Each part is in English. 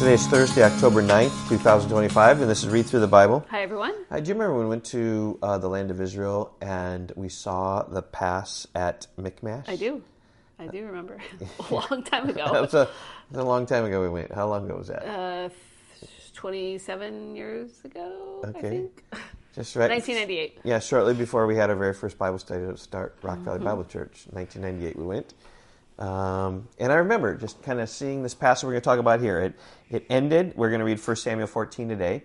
Today is Thursday, October 9th, 2025, and this is Read Through the Bible. Hi, everyone. Do you remember when we went to the land of Israel and we saw the pass at Michmash? I do remember. A long time ago. It was a long time ago we went. How long ago was that? 27 years ago, Okay. I think. Just right. 1998. Yeah, shortly before we had our very first Bible study to start, Rock Valley Bible Church. 1998 we went. And I remember just kind of seeing this passage we're going to talk about here. It ended, we're going to read 1 Samuel 14 today.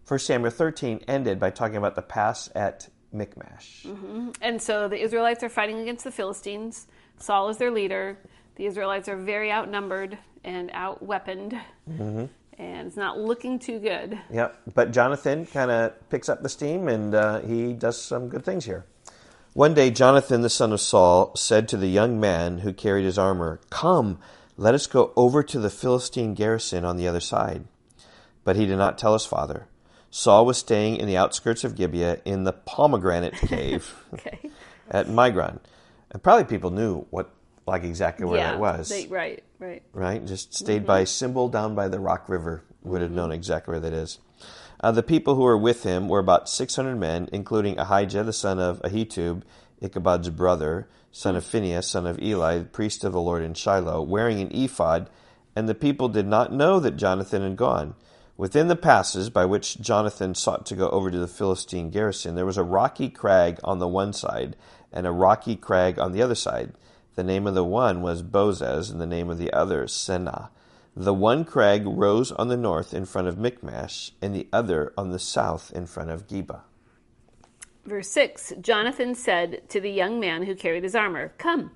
1 Samuel 13 ended by talking about the pass at Michmash. Mm-hmm. And so the Israelites are fighting against the Philistines. Saul is their leader. The Israelites are very outnumbered and out-weaponed. Mm-hmm. And it's not looking too good. Yep, but Jonathan kind of picks up the steam and he does some good things here. One day Jonathan, the son of Saul, said to the young man who carried his armor, "Come, let us go over to the Philistine garrison on the other side." But he did not tell his father. Saul was staying in the outskirts of Gibeah in the pomegranate cave at Migron. And probably people knew exactly where that was. Right. Right? Just stayed by Symbol down by the Rock River. Would have known exactly where that is. The people who were with him were about 600 men, including Ahijah, the son of Ahitub, Ichabod's brother, son of Phinehas, son of Eli, the priest of the Lord in Shiloh, wearing an ephod, and the people did not know that Jonathan had gone. Within the passes by which Jonathan sought to go over to the Philistine garrison, there was a rocky crag on the one side and a rocky crag on the other side. The name of the one was Bozez, and the name of the other Senah. The one crag rose on the north in front of Michmash, and the other on the south in front of Geba. Verse 6, Jonathan said to the young man who carried his armor, "Come,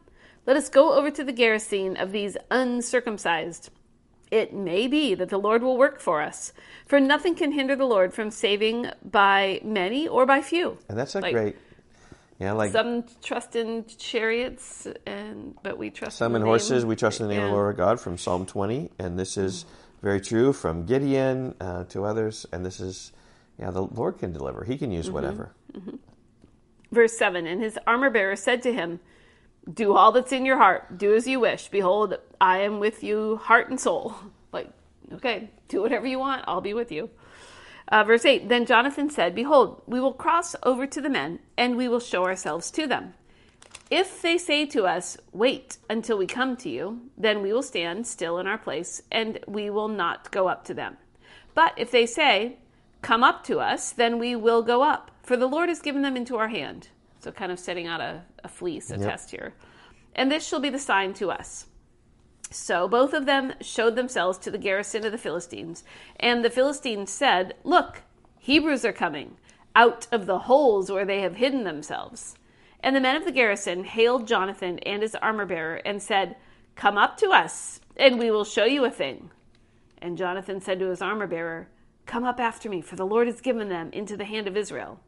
let us go over to the garrison of these uncircumcised. It may be that the Lord will work for us, for nothing can hinder the Lord from saving by many or by few." And that's great... Yeah, some trust in chariots, but we trust some in horses. We trust in the name of the Lord our God, from Psalm 20, and this is very true from Gideon to others. And this is, the Lord can deliver. He can use whatever. Mm-hmm. Verse 7, and his armor bearer said to him, "Do all that's in your heart. Do as you wish. Behold, I am with you, heart and soul." Okay, do whatever you want. I'll be with you. Verse 8, then Jonathan said, "Behold, we will cross over to the men, and we will show ourselves to them. If they say to us, 'Wait until we come to you,' then we will stand still in our place, and we will not go up to them. But if they say, 'Come up to us,' then we will go up, for the Lord has given them into our hand." So kind of setting out a fleece, a test here. "And this shall be the sign to us." So both of them showed themselves to the garrison of the Philistines. And the Philistines said, "Look, Hebrews are coming out of the holes where they have hidden themselves." And the men of the garrison hailed Jonathan and his armor-bearer and said, "Come up to us, and we will show you a thing." And Jonathan said to his armor-bearer, "Come up after me, for the Lord has given them into the hand of Israel."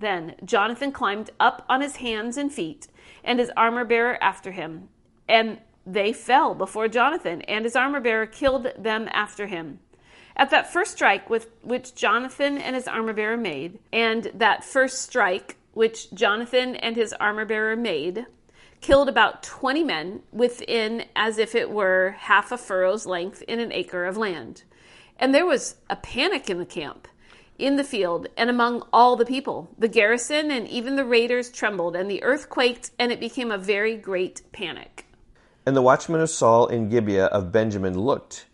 Then Jonathan climbed up on his hands and feet, and his armor-bearer after him. And they fell before Jonathan, and his armor-bearer killed them after him. At that first strike which Jonathan and his armor-bearer made, killed about 20 men within as if it were half a furrow's length in an acre of land. And there was a panic in the camp, in the field, and among all the people. The garrison and even the raiders trembled, and the earth quaked, and it became a very great panic. And the watchmen of Saul in Gibeah of Benjamin looked,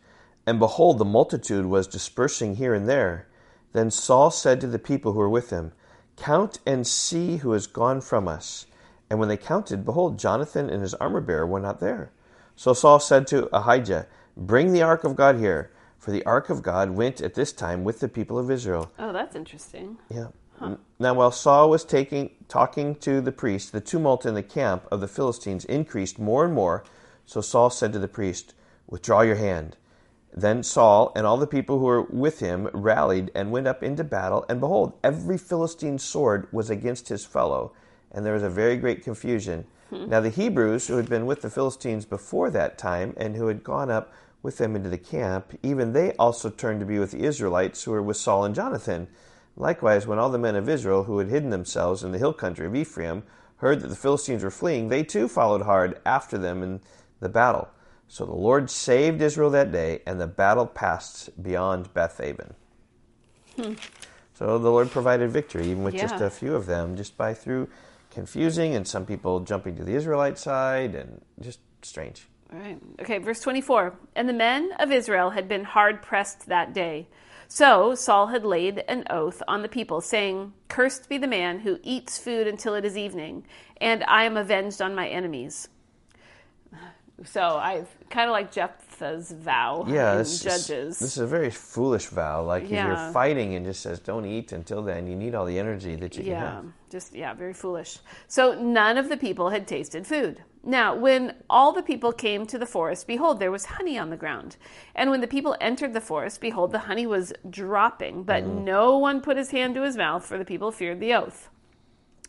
and behold, the multitude was dispersing here and there. Then Saul said to the people who were with him, "Count and see who has gone from us." And when they counted, behold, Jonathan and his armor-bearer were not there. So Saul said to Ahijah, "Bring the ark of God here," for the ark of God went at this time with the people of Israel. Oh, that's interesting. Yeah. Huh. Now while Saul was talking to the priest, the tumult in the camp of the Philistines increased more and more. So Saul said to the priest, "Withdraw your hand." Then Saul and all the people who were with him rallied and went up into battle, and behold, every Philistine sword was against his fellow, and there was a very great confusion. Now the Hebrews who had been with the Philistines before that time, and who had gone up with them into the camp, even they also turned to be with the Israelites who were with Saul and Jonathan. Likewise, when all the men of Israel who had hidden themselves in the hill country of Ephraim heard that the Philistines were fleeing, they too followed hard after them in the battle. So the Lord saved Israel that day, and the battle passed beyond Beth-aven. So the Lord provided victory, even with just a few of them, just by through confusing and some people jumping to the Israelite side, and just strange. All right. Okay, verse 24. And the men of Israel had been hard-pressed that day. So Saul had laid an oath on the people, saying, "Cursed be the man who eats food until it is evening, and I am avenged on my enemies." So I kind of like Jephthah's vow in Judges. This is a very foolish vow. Like if you're fighting and just says, don't eat until then, you need all the energy that you can have. Very foolish. So none of the people had tasted food. Now, when all the people came to the forest, behold, there was honey on the ground. And when the people entered the forest, behold, the honey was dropping, but no one put his hand to his mouth, for the people feared the oath.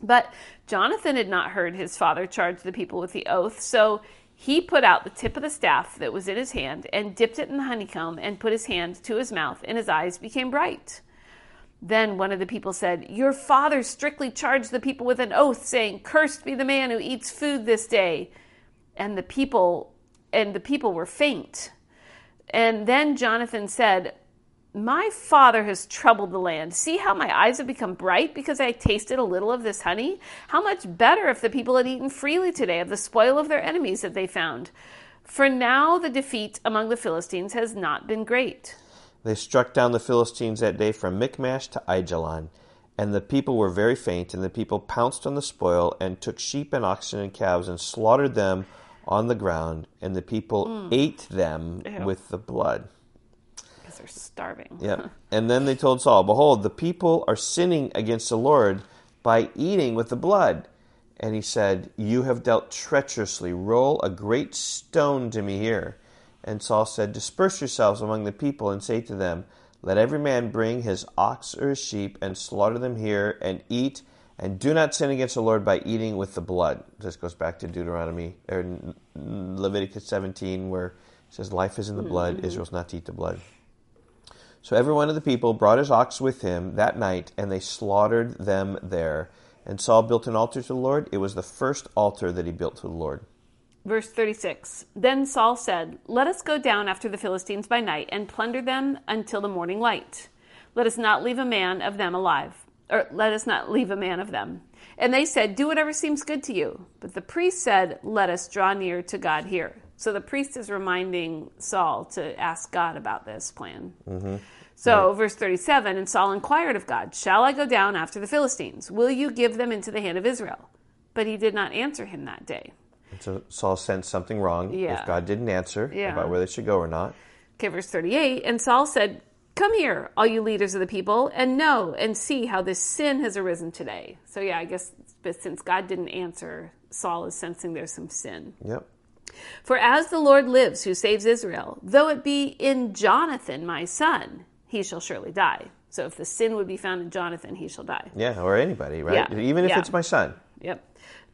But Jonathan had not heard his father charge the people with the oath, so he put out the tip of the staff that was in his hand and dipped it in the honeycomb and put his hand to his mouth, and his eyes became bright. Then one of the people said, "Your father strictly charged the people with an oath, saying, 'Cursed be the man who eats food this day.'" And the people were faint. And then Jonathan said, "My father has troubled the land. See how my eyes have become bright because I tasted a little of this honey? How much better if the people had eaten freely today of the spoil of their enemies that they found. For now the defeat among the Philistines has not been great." They struck down the Philistines that day from Michmash to Aijalon, and the people were very faint, and the people pounced on the spoil and took sheep and oxen and calves and slaughtered them on the ground, and the people ate them with the blood. Because they're starving. Yeah. And then they told Saul, "Behold, the people are sinning against the Lord by eating with the blood." And he said, "You have dealt treacherously. Roll a great stone to me here." And Saul said, "Disperse yourselves among the people and say to them, let every man bring his ox or his sheep and slaughter them here and eat, and do not sin against the Lord by eating with the blood." This goes back to Leviticus 17, where it says, "Life is in the blood, Israel's not to eat the blood." So every one of the people brought his ox with him that night, and they slaughtered them there. And Saul built an altar to the Lord. It was the first altar that he built to the Lord. Verse 36. Then Saul said, "Let us go down after the Philistines by night and plunder them until the morning light. Let us not leave a man of them alive, or let us not leave a man of them." And they said, "Do whatever seems good to you." But the priest said, "Let us draw near to God here." So the priest is reminding Saul to ask God about this plan. So verse 37, and Saul inquired of God, "Shall I go down after the Philistines? Will you give them into the hand of Israel?" But he did not answer him that day. So Saul sensed something wrong if God didn't answer about where they should go or not. Okay, verse 38, and Saul said, "Come here, all you leaders of the people, and know and see how this sin has arisen today." So I guess since God didn't answer, Saul is sensing there's some sin. Yep. "For as the Lord lives who saves Israel, though it be in Jonathan my son, he shall surely die." So if the sin would be found in Jonathan, he shall die. Yeah, or anybody, right? Yeah. Even if it's my son. Yep.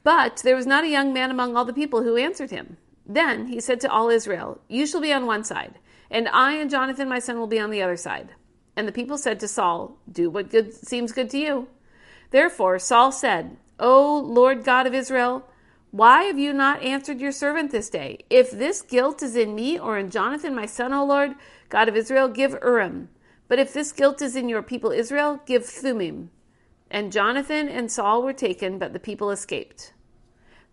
But there was not a young man among all the people who answered him. Then he said to all Israel, "You shall be on one side, and I and Jonathan my son will be on the other side." And the people said to Saul, "Do what seems good to you." Therefore Saul said, "O Lord God of Israel, why have you not answered your servant this day? If this guilt is in me or in Jonathan my son, O Lord God of Israel, give Urim. But if this guilt is in your people Israel, give Thummim." And Jonathan and Saul were taken, but the people escaped.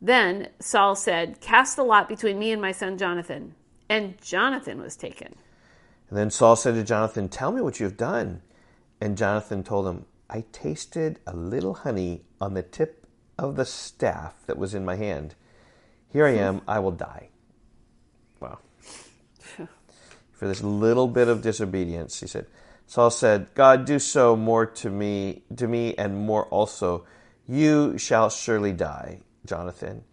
Then Saul said, "Cast a lot between me and my son Jonathan." And Jonathan was taken. And then Saul said to Jonathan, "Tell me what you have done." And Jonathan told him, "I tasted a little honey on the tip of the staff that was in my hand. Here I am, I will die." Wow. For this little bit of disobedience, he said, Saul said, "God, do so more to me and more also. You shall surely die, Jonathan."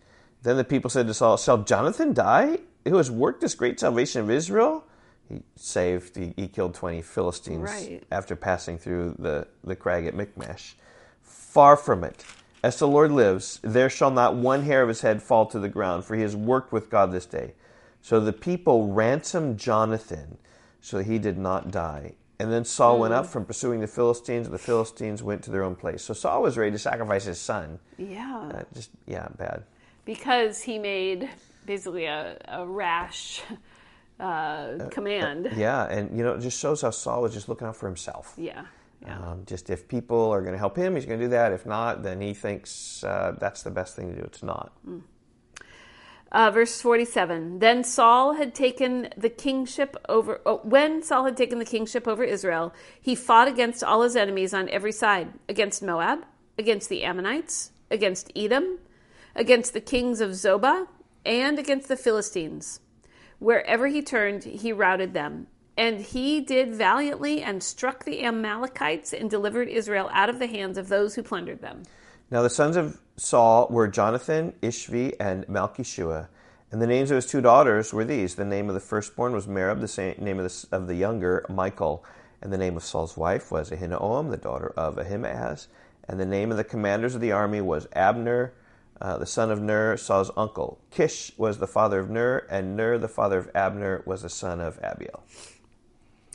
Then the people said to Saul, "Shall Jonathan die, who has worked this great salvation of Israel?" He killed 20 Philistines after passing through the crag at Michmash. "Far from it. As the Lord lives, there shall not one hair of his head fall to the ground, for he has worked with God this day." So the people ransomed Jonathan, so he did not die. And then Saul went up from pursuing the Philistines, and the Philistines went to their own place. So Saul was ready to sacrifice his son. Yeah. Bad. Because he made basically a rash command. Yeah, and it just shows how Saul was just looking out for himself. Yeah. Just if people are going to help him, he's going to do that. If not, then he thinks that's the best thing to do. It's not. Verse 47. Then Saul had taken the kingship over. When Saul had taken the kingship over Israel, he fought against all his enemies on every side, against Moab, against the Ammonites, against Edom, against the kings of Zobah, and against the Philistines. Wherever he turned, he routed them. And he did valiantly and struck the Amalekites and delivered Israel out of the hands of those who plundered them. Now the sons of Saul were Jonathan, Ishvi, and Malchishua. And the names of his two daughters were these. The name of the firstborn was Merab, the name of the younger, Michal. And the name of Saul's wife was Ahinoam, the daughter of Ahimaaz. And the name of the commanders of the army was Abner, the son of Ner, Saul's uncle. Kish was the father of Ner, and Ner, the father of Abner, was the son of Abiel.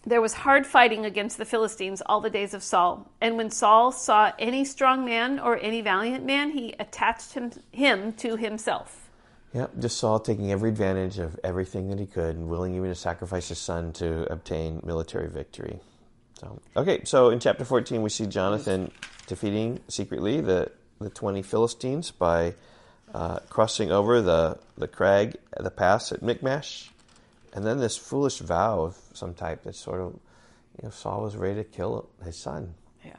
There was hard fighting against the Philistines all the days of Saul. And when Saul saw any strong man or any valiant man, he attached him to himself. Yep, just Saul taking every advantage of everything that he could and willing even to sacrifice his son to obtain military victory. So in chapter 14, we see Jonathan defeating secretly the 20 Philistines by crossing over the crag, the pass at Michmash. And then this foolish vow of some type that sort of, Saul was ready to kill his son. Yeah.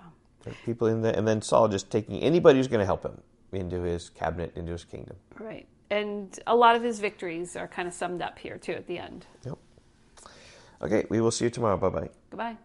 People in there, and then Saul just taking anybody who's going to help him into his cabinet, into his kingdom. Right. And a lot of his victories are kind of summed up here, too, at the end. Yep. Okay, we will see you tomorrow. Bye-bye. Goodbye.